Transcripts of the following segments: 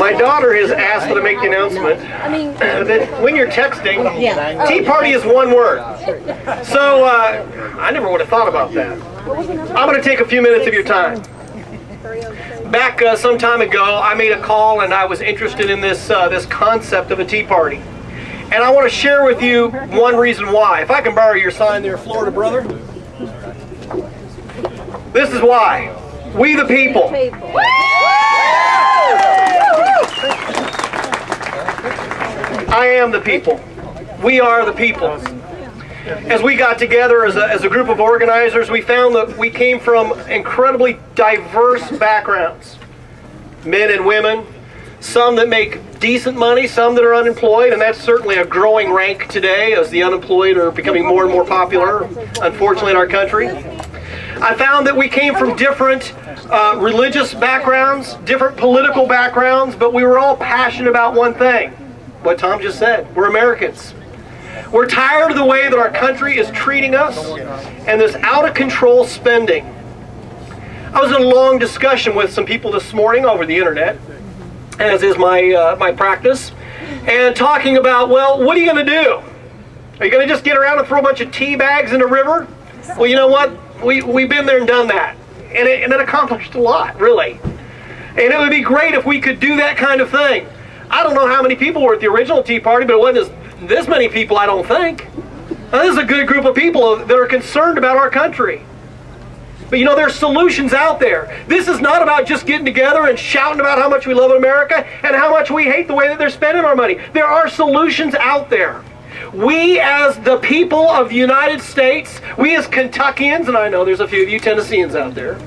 My daughter has asked that I make the announcement that when you're texting, Tea Party is one word. So I never would have thought about that. I'm going to take a few minutes of your time. Back some time ago, I made a call and I was interested in this concept of a tea party. And I want to share with you one reason why. If I can borrow your sign there, Florida brother. This is why. We the people. I am the people. We are the people. As we got together as a group of organizers, we found that we came from incredibly diverse backgrounds. Men and women, some that make decent money, some that are unemployed, and that's certainly a growing rank today as the unemployed are becoming more and more popular, unfortunately, in our country. I found that we came from different religious backgrounds, different political backgrounds, but we were all passionate about one thing, what Tom just said. We're Americans. We're tired of the way that our country is treating us and this out-of-control spending. I was in a long discussion with some people this morning over the internet, as is my practice, and talking about, well, what are you going to do? Are you going to just get around and throw a bunch of tea bags in the river? Well, you know what? We've been there and done that, and it accomplished a lot, really. And it would be great if we could do that kind of thing. I don't know how many people were at the original Tea Party, but it wasn't this many people, I don't think. Now, this is a good group of people that are concerned about our country. But you know, there's solutions out there. This is not about just getting together and shouting about how much we love America and how much we hate the way that they're spending our money. There are solutions out there. We as the people of the United States, we as Kentuckians, and I know there's a few of you Tennesseans out there,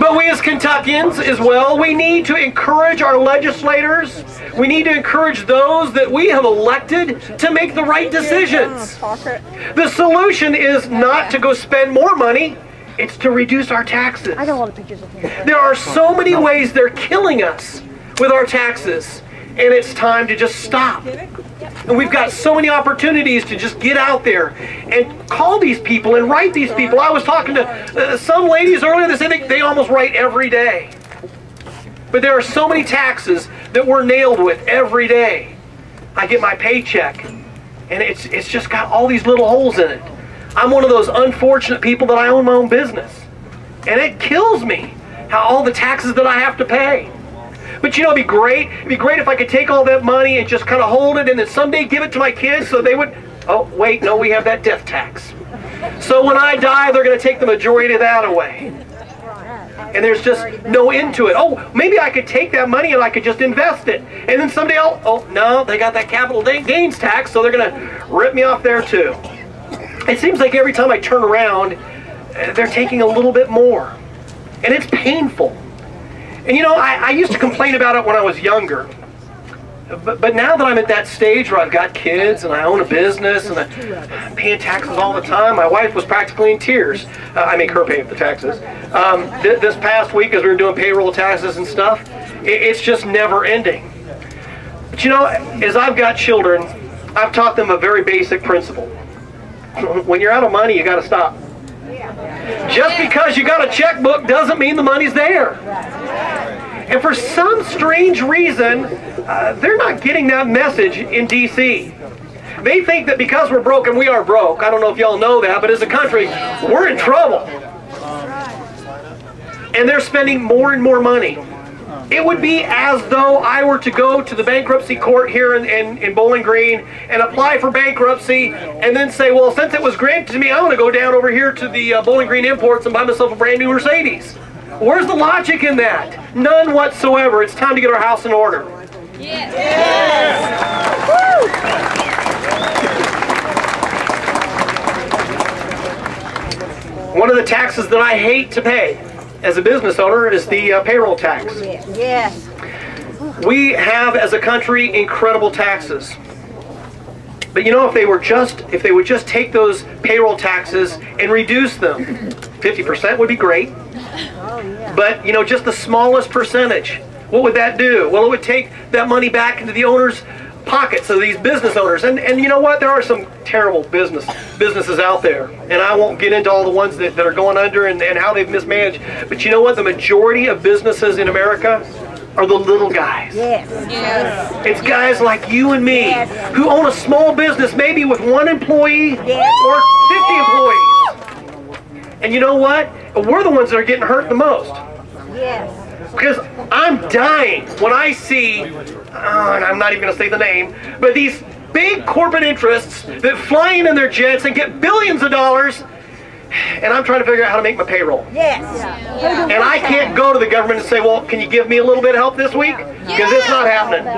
but we as Kentuckians as well, we need to encourage our legislators. We need to encourage those that we have elected to make the right decisions. The solution is not to go spend more money. It's to reduce our taxes. I don't want pictures of him. There are so many ways they're killing us with our taxes, and it's time to just stop. And we've got so many opportunities to just get out there and call these people and write these people. I was talking to some ladies earlier that say they almost write every day. But there are so many taxes that we're nailed with every day. I get my paycheck, and it's just got all these little holes in it. I'm one of those unfortunate people that I own my own business. And it kills me how all the taxes that I have to pay. But you know, it'd be great. It'd be great if I could take all that money and just kind of hold it and then someday give it to my kids so they would, oh, wait, no, we have that death tax. So when I die, they're going to take the majority of that away. And there's just no end to it. Oh, maybe I could take that money and I could just invest it. And then someday I'll, oh, no, they got that capital gains tax, so they're going to rip me off there too. It seems like every time I turn around, they're taking a little bit more. And it's painful. And you know, I used to complain about it when I was younger. But now that I'm at that stage where I've got kids and I own a business and I'm paying taxes all the time, my wife was practically in tears. I make her pay the taxes. This past week as we were doing payroll taxes and stuff, it's just never ending. But you know, as I've got children, I've taught them a very basic principle. When you're out of money, you got to stop. Just because you got a checkbook doesn't mean the money's there. And for some strange reason, they're not getting that message in D.C. They think that because we're broke, and we are broke, I don't know if y'all know that, but as a country, we're in trouble. And they're spending more and more money. It would be as though I were to go to the bankruptcy court here in Bowling Green and apply for bankruptcy and then say, well, since it was granted to me, I'm going to go down over here to the Bowling Green Imports and buy myself a brand new Mercedes. Where's the logic in that? None whatsoever. It's time to get our house in order. Yes. Yes. One of the taxes that I hate to pay as a business owner is the payroll tax. Yes. We have, as a country, incredible taxes. But you know, if they would just take those payroll taxes and reduce them, 50% would be great. But you know, just the smallest percentage, what would that do? Well, it would take that money back into the owner's pockets of these business owners. And you know what? There are some terrible businesses out there. And I won't get into all the ones that are going under and how they've mismanaged. But you know what? The majority of businesses in America are the little guys. Yes. It's guys like you and me who own a small business, maybe with 1 employee or 50 employees. And you know what? We're the ones that are getting hurt the most. Yes. Because I'm dying when I see, and I'm not even going to say the name, but these big corporate interests that fly in their jets and get billions of dollars, and I'm trying to figure out how to make my payroll. Yes. And I can't go to the government and say, well, can you give me a little bit of help this week? Because it's not happening.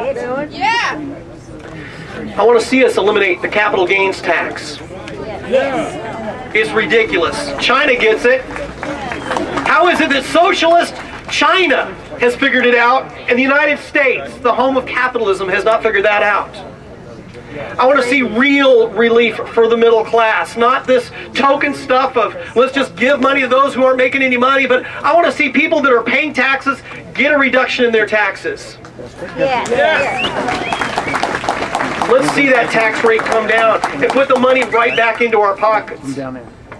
I want to see us eliminate the capital gains tax. Yes. It's ridiculous. China gets it. How is it that socialist China has figured it out and the United States, the home of capitalism, has not figured that out? I want to see real relief for the middle class, not this token stuff of let's just give money to those who aren't making any money, but I want to see people that are paying taxes get a reduction in their taxes. Yes. Let's see that tax rate come down and put the money right back into our pockets.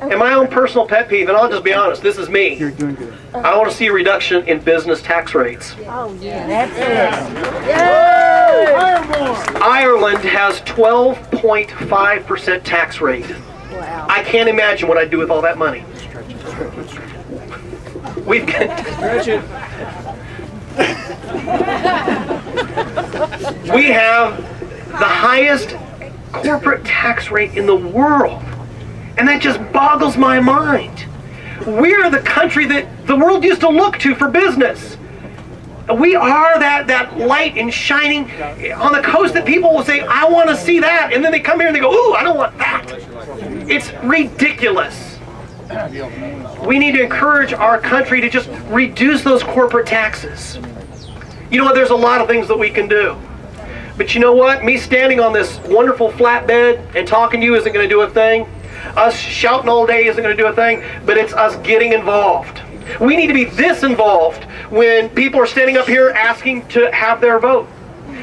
And my own personal pet peeve, and I'll just be honest, this is me. You're doing good. I want to see a reduction in business tax rates. Oh, yeah. That's it. Ireland has 12.5% tax rate. Wow. I can't imagine what I'd do with all that money. We've got... We have the highest corporate tax rate in the world. And that just boggles my mind. We're the country that the world used to look to for business. We are that light and shining on the coast that people will say, I want to see that. And then they come here and they go, ooh, I don't want that. It's ridiculous. We need to encourage our country to just reduce those corporate taxes. You know what? There's a lot of things that we can do. But you know what? Me standing on this wonderful flatbed and talking to you isn't going to do a thing. Us shouting all day isn't going to do a thing, but it's us getting involved. We need to be this involved when people are standing up here asking to have their vote.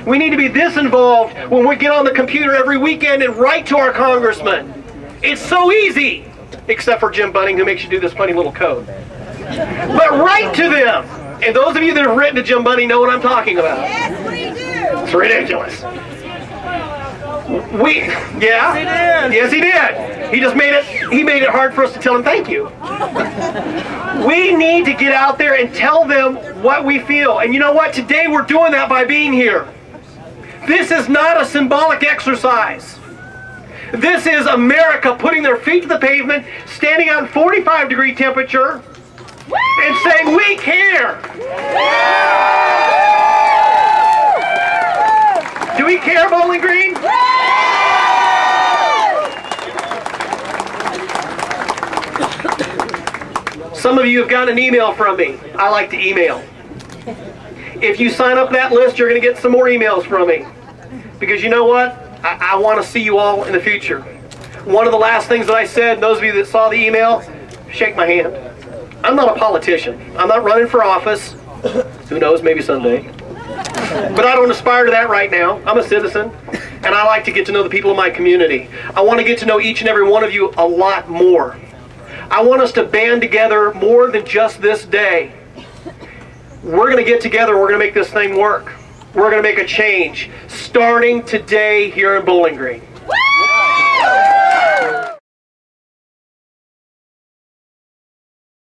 We need to be this involved when we get on the computer every weekend and write to our congressman. It's so easy, except for Jim Bunning, who makes you do this funny little code. But write to them. And those of you that have written to Jim Bunning know what I'm talking about. Yes, we do. It's ridiculous. Yes, he did. He just made it hard for us to tell him thank you. We need to get out there and tell them what we feel. And you know what? Today we're doing that by being here. This is not a symbolic exercise. This is America putting their feet to the pavement, standing out in 45-degree temperature, and saying, we care. Do we care, Bowling Green? Some of you have gotten an email from me. I like to email. If you sign up that list, you're going to get some more emails from me. Because you know what? I want to see you all in the future. One of the last things that I said, those of you that saw the email, shake my hand. I'm not a politician. I'm not running for office. Who knows, maybe someday. But I don't aspire to that right now. I'm a citizen, and I like to get to know the people in my community. I want to get to know each and every one of you a lot more. I want us to band together more than just this day. We're going to get together. We're going to make this thing work. We're going to make a change starting today here in Bowling Green.